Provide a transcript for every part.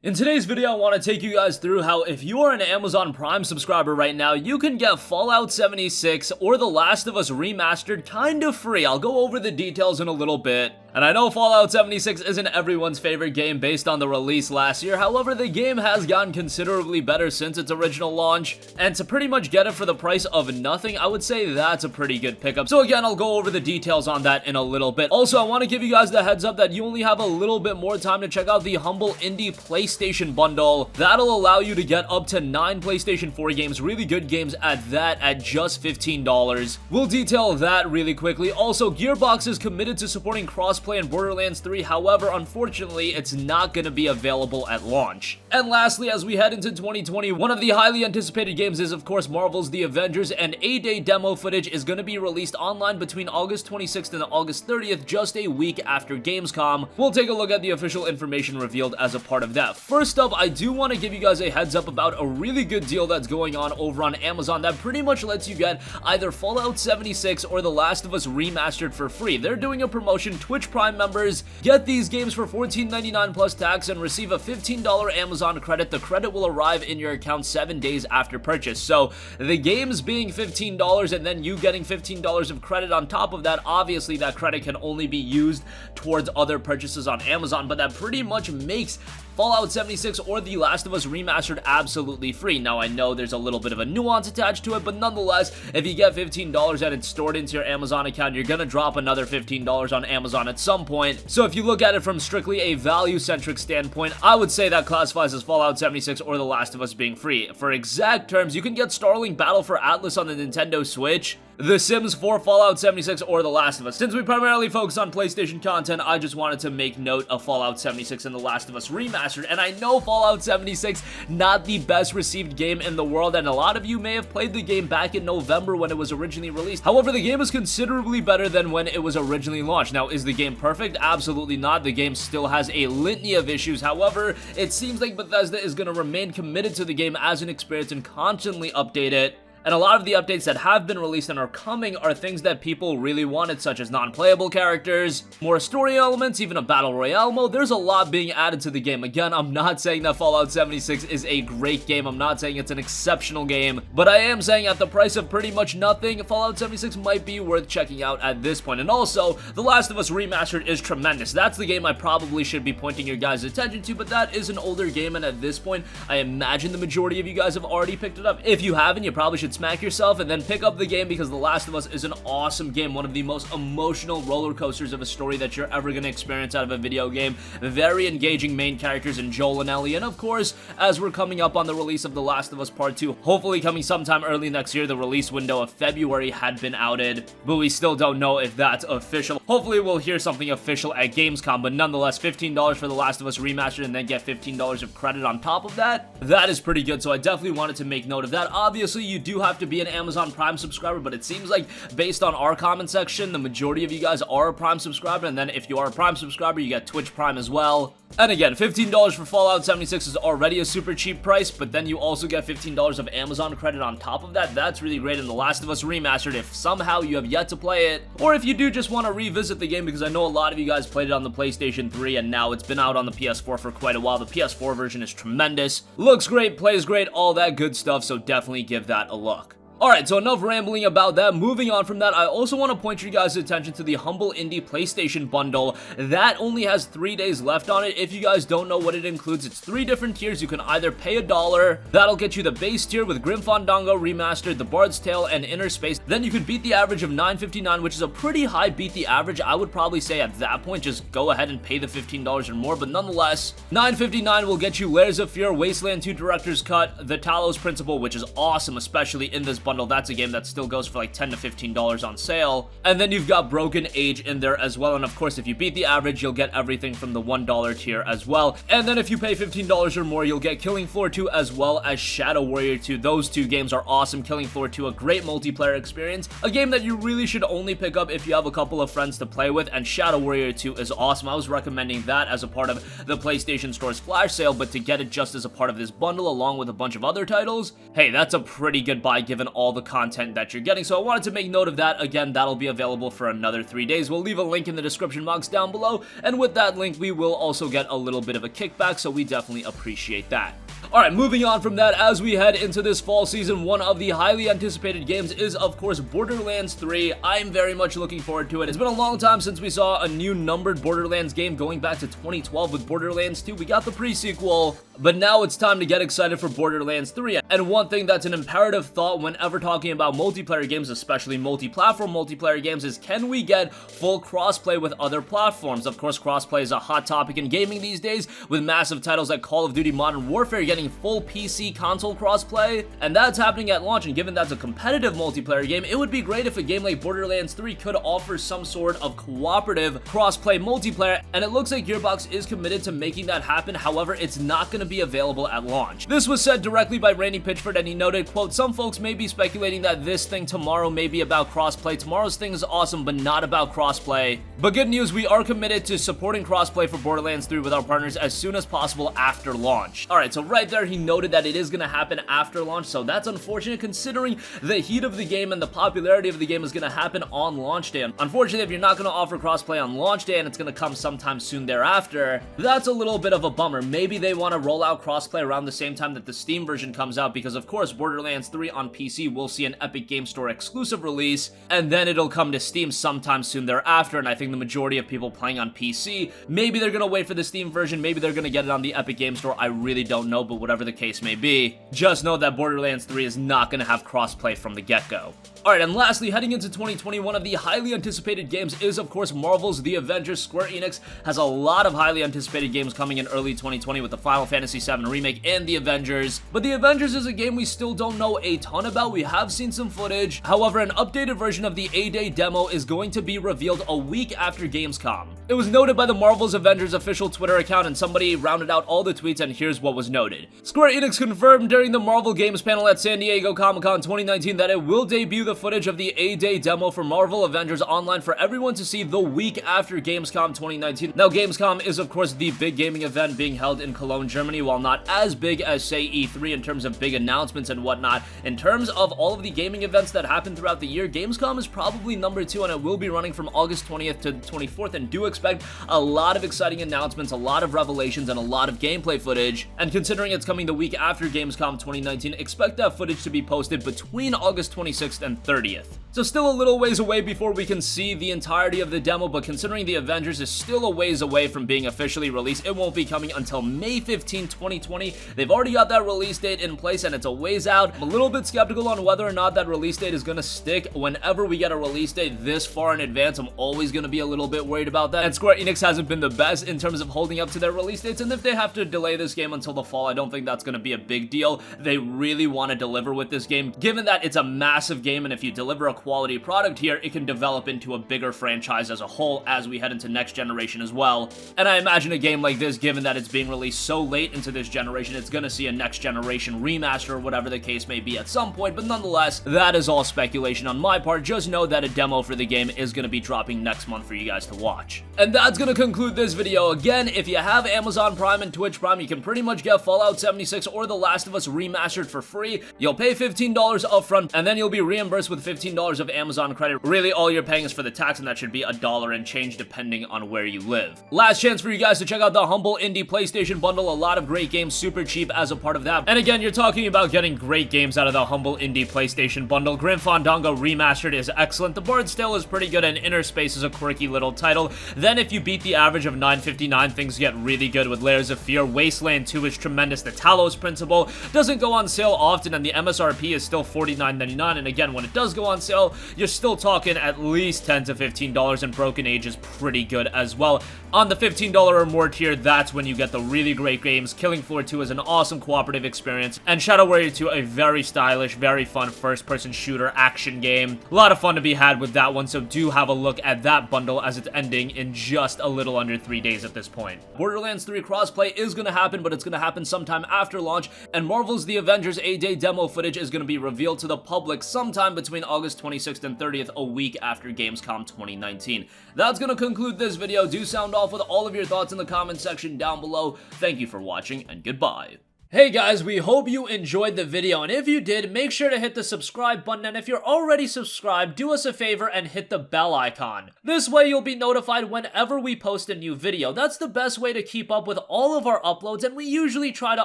In today's video, I want to take you guys through how if you are an Amazon Prime subscriber right now, you can get Fallout 76 or The Last of Us Remastered kind of free. I'll go over the details in a little bit. And I know Fallout 76 isn't everyone's favorite game based on the release last year, however, the game has gotten considerably better since its original launch, and to pretty much get it for the price of nothing, I would say that's a pretty good pickup. So again, I'll go over the details on that in a little bit. Also, I want to give you guys the heads up that you only have a little bit more time to check out the Humble Indie PlayStation Bundle. That'll allow you to get up to 9 PlayStation 4 games, really good games at that, at just $15. We'll detail that really quickly. Also, Gearbox is committed to supporting Crossplay and Borderlands 3, however, unfortunately, it's not going to be available at launch. And lastly, as we head into 2020, one of the highly anticipated games is, of course, Marvel's The Avengers, and 8-day demo footage is going to be released online between August 26th and August 30th, just a week after Gamescom. We'll take a look at the official information revealed as a part of that. First up, I do want to give you guys a heads up about a really good deal that's going on over on Amazon that pretty much lets you get either Fallout 76 or The Last of Us Remastered for free. They're doing a promotion. Twitch Prime members get these games for $14.99 plus tax and receive a $15 Amazon credit. The credit will arrive in your account 7 days after purchase. So the games being $15 and then you getting $15 of credit on top of that, obviously that credit can only be used towards other purchases on Amazon, but that pretty much makes Fallout 76 or The Last of Us Remastered absolutely free. Now, I know there's a little bit of a nuance attached to it, but nonetheless, if you get $15 and it's stored into your Amazon account, you're gonna drop another $15 on Amazon at some point. So if you look at it from strictly a value-centric standpoint, I would say that classifies as Fallout 76 or The Last of Us being free. For exact terms, you can get Starlink Battle for Atlas on the Nintendo Switch, The Sims 4, Fallout 76, or The Last of Us. Since we primarily focus on PlayStation content, I just wanted to make note of Fallout 76 and The Last of Us Remastered. And I know Fallout 76, not the best received game in the world, and a lot of you may have played the game back in November when it was originally released. However, the game is considerably better than when it was originally launched. Now, is the game perfect? Absolutely not. The game still has a litany of issues. However, it seems like Bethesda is going to remain committed to the game as an experience and constantly update it. And a lot of the updates that have been released and are coming are things that people really wanted, such as non-playable characters, more story elements, even a battle royale mode. There's a lot being added to the game. Again, I'm not saying that Fallout 76 is a great game. I'm not saying it's an exceptional game, but I am saying at the price of pretty much nothing, Fallout 76 might be worth checking out at this point. And also, The Last of Us Remastered is tremendous. That's the game I probably should be pointing your guys' attention to, but that is an older game, and at this point, I imagine the majority of you guys have already picked it up. If you haven't, you probably should smack yourself and then pick up the game, because The Last of Us is an awesome game, one of the most emotional roller coasters of a story that you're ever going to experience out of a video game. Very engaging main characters in Joel and Ellie, and of course, as we're coming up on the release of The Last of Us Part 2, hopefully coming sometime early next year. The release window of February had been outed, but we still don't know if that's official. Hopefully we'll hear something official at Gamescom, but nonetheless, $15 for The Last of Us Remastered and then get $15 of credit on top of that. That is pretty good, so I definitely wanted to make note of that. Obviously, you do have to be an Amazon Prime subscriber, but it seems like based on our comment section, the majority of you guys are a Prime subscriber, and then if you are a Prime subscriber, you get Twitch Prime as well. And again, $15 for Fallout 76 is already a super cheap price, but then you also get $15 of Amazon credit on top of that. That's really great. In The Last of Us Remastered, if somehow you have yet to play it, or if you do just want to revisit the game, because I know a lot of you guys played it on the PlayStation 3, and now it's been out on the PS4 for quite a while. The PS4 version is tremendous. Looks great, plays great, all that good stuff, so definitely give that a look. Alright, so enough rambling about that. Moving on from that, I also want to point your guys' attention to the Humble Indie PlayStation Bundle. That only has 3 days left on it. If you guys don't know what it includes, it's 3 different tiers. You can either pay $1, that'll get you the base tier with Grim Fandango Remastered, The Bard's Tale, and Inner Space. Then you could beat the average of $9.59, which is a pretty high beat the average. I would probably say at that point, just go ahead and pay the $15 or more, but nonetheless, $9.59 will get you Layers of Fear, Wasteland 2 Director's Cut, The Talos Principle, which is awesome, especially in this bundle. That's a game that still goes for like $10 to $15 on sale. And then you've got Broken Age in there as well. And of course, if you beat the average, you'll get everything from the $1 tier as well. And then if you pay $15 or more, you'll get Killing Floor 2 as well as Shadow Warrior 2. Those two games are awesome. Killing Floor 2, a great multiplayer experience. A game that you really should only pick up if you have a couple of friends to play with. And Shadow Warrior 2 is awesome. I was recommending that as a part of the PlayStation Store's flash sale, but to get it just as a part of this bundle along with a bunch of other titles, hey, that's a pretty good buy given all the content that you're getting. So I wanted to make note of that. Again, that'll be available for another 3 days. We'll leave a link in the description box down below, and with that link, we will also get a little bit of a kickback, so we definitely appreciate that. Alright, moving on from that, as we head into this fall season, one of the highly anticipated games is, of course, Borderlands 3. I'm very much looking forward to it. It's been a long time since we saw a new numbered Borderlands game, going back to 2012 with Borderlands 2. We got the pre-sequel, but now it's time to get excited for Borderlands 3. And one thing that's an imperative thought whenever talking about multiplayer games, especially multi-platform multiplayer games, is can we get full crossplay with other platforms? Of course, crossplay is a hot topic in gaming these days, with massive titles like Call of Duty Modern Warfare getting full PC console crossplay, and that's happening at launch. And given that's a competitive multiplayer game, it would be great if a game like Borderlands 3 could offer some sort of cooperative crossplay multiplayer, and it looks like Gearbox is committed to making that happen. However, it's not going to be available at launch. This was said directly by Randy Pitchford, and he noted, quote, "Some folks may be speculating that this thing tomorrow may be about crossplay. Tomorrow's thing is awesome, but not about crossplay. But good news, we are committed to supporting crossplay for Borderlands 3 with our partners as soon as possible after launch." Alright, so right there he noted that it is going to happen after launch, so that's unfortunate considering the heat of the game and the popularity of the game is going to happen on launch day. Unfortunately, if you're not going to offer crossplay on launch day and it's going to come sometime soon thereafter, that's a little bit of a bummer. Maybe they want to roll out crossplay around the same time that the Steam version comes out, because of course Borderlands 3 on PC will see an Epic Game Store exclusive release, and then it'll come to Steam sometime soon thereafter. And I think the majority of people playing on PC, maybe they're going to wait for the Steam version, maybe they're going to get it on the Epic Game Store. I really don't know, but whatever the case may be, just know that Borderlands 3 is not going to have crossplay from the get-go. Alright, and lastly, heading into 2020, one of the highly anticipated games is, of course, Marvel's The Avengers. Square Enix has a lot of highly anticipated games coming in early 2020 with the Final Fantasy VII Remake and The Avengers. But The Avengers is a game we still don't know a ton about. We have seen some footage. However, an updated version of the A-Day demo is going to be revealed a week after Gamescom. It was noted by the Marvel's Avengers official Twitter account, and somebody rounded out all the tweets, and here's what was noted. Square Enix confirmed during the Marvel Games panel at San Diego Comic-Con 2019 that it will debut the footage of the A-Day demo for Marvel Avengers online for everyone to see the week after Gamescom 2019. Now, Gamescom is, of course, the big gaming event being held in Cologne, Germany. While not as big as, say, E3 in terms of big announcements and whatnot, in terms of all of the gaming events that happen throughout the year, Gamescom is probably number 2, and it will be running from August 20th to 24th, and do expect a lot of exciting announcements, a lot of revelations, and a lot of gameplay footage. And considering it's coming the week after Gamescom 2019, expect that footage to be posted between August 26th and 30th. So still a little ways away before we can see the entirety of the demo, but considering The Avengers is still a ways away from being officially released, it won't be coming until May 15, 2020. They've already got that release date in place, and it's a ways out. I'm a little bit skeptical on whether or not that release date is going to stick. Whenever we get a release date this far in advance, I'm always going to be a little bit worried about that. And Square Enix hasn't been the best in terms of holding up to their release dates, and if they have to delay this game until the fall, I don't think that's going to be a big deal. They really want to deliver with this game, given that it's a massive game, and if you deliver a quality product here, it can develop into a bigger franchise as a whole as we head into next generation as well. And I imagine a game like this, given that it's being released so late into this generation, it's going to see a next generation remaster or whatever the case may be at some point, but nonetheless, that is all speculation on my part. Just know that a demo for the game is going to be dropping next month for you guys to watch. And that's going to conclude this video. Again, if you have Amazon Prime and Twitch Prime, you can pretty much get Fallout 76 or The Last of Us Remastered for free. You'll pay $15 upfront, and then you'll be reimbursed with $15 of Amazon credit. Really, all you're paying is for the tax, and that should be $1 and change depending on where you live. Last chance for you guys to check out the Humble Indie PlayStation Bundle. A lot of great games, super cheap as a part of that. And again, you're talking about getting great games out of the Humble Indie PlayStation Bundle. Grim Fandango Remastered is excellent. The Bard's Tale is pretty good, and Inner Space is a quirky little title. Then if you beat the average of $9.59, things get really good with Layers of Fear. Wasteland 2 is tremendous. The Talos Principle doesn't go on sale often, and the MSRP is still $49.99. And again, when it does go on sale, you're still talking at least $10 to $15, and Broken Age is pretty good as well. On the $15 or more tier, that's when you get the really great games. Killing Floor 2 is an awesome cooperative experience, and Shadow Warrior 2, a very stylish, very fun first-person shooter action game. A lot of fun to be had with that one, so do have a look at that bundle as it's ending in just a little under 3 days at this point. Borderlands 3 crossplay is going to happen, but it's going to happen sometime after launch, and Marvel's The Avengers A-Day demo footage is going to be revealed to the public sometime between August 26th and 30th, a week after Gamescom 2019. That's going to conclude this video. Do sound off with all of your thoughts in the comment section down below. Thank you for watching, and goodbye. Hey guys, we hope you enjoyed the video, and if you did, make sure to hit the subscribe button, and if you're already subscribed, do us a favor and hit the bell icon. This way you'll be notified whenever we post a new video. That's the best way to keep up with all of our uploads, and we usually try to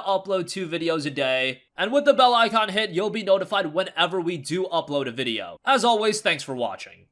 upload 2 videos a day. And with the bell icon hit, you'll be notified whenever we do upload a video. As always, thanks for watching.